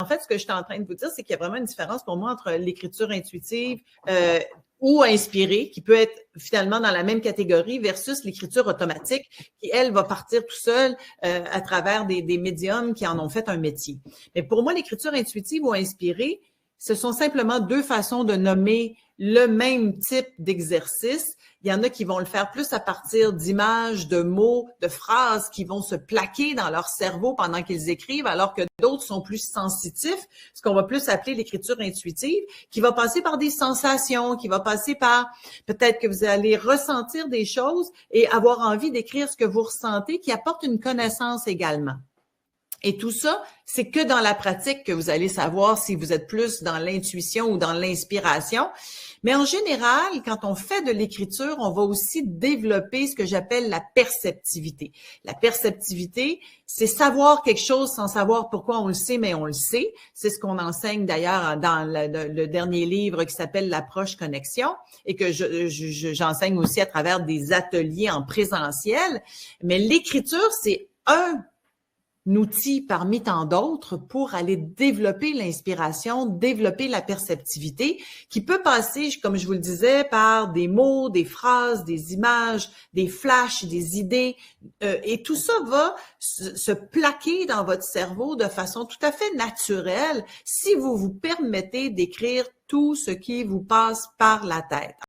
fait, ce que je suis en train de vous dire, c'est qu'il y a vraiment une différence pour moi entre l'écriture intuitive ou inspirée, qui peut être finalement dans la même catégorie, versus l'écriture automatique, qui, elle, va partir tout seul à travers des médiums qui en ont fait un métier. Mais pour moi, l'écriture intuitive ou inspirée, ce sont simplement deux façons de nommer le même type d'exercice. Il y en a qui vont le faire plus à partir d'images, de mots, de phrases qui vont se plaquer dans leur cerveau pendant qu'ils écrivent, alors que d'autres sont plus sensitifs, ce qu'on va plus appeler l'écriture intuitive, qui va passer par des sensations, qui va passer par peut-être que vous allez ressentir des choses et avoir envie d'écrire ce que vous ressentez, qui apporte une connaissance également. Et tout ça, c'est que dans la pratique que vous allez savoir si vous êtes plus dans l'intuition ou dans l'inspiration. Mais en général, quand on fait de l'écriture, on va aussi développer ce que j'appelle la perceptivité. La perceptivité, c'est savoir quelque chose sans savoir pourquoi on le sait, mais on le sait. C'est ce qu'on enseigne d'ailleurs dans le dernier livre qui s'appelle l'approche connexion et que j'enseigne aussi à travers des ateliers en présentiel. Mais l'écriture, c'est un outil parmi tant d'autres pour aller développer l'inspiration, développer la perceptivité qui peut passer, comme je vous le disais, par des mots, des phrases, des images, des flashs, des idées. Et tout ça va se plaquer dans votre cerveau de façon tout à fait naturelle si vous vous permettez d'écrire tout ce qui vous passe par la tête.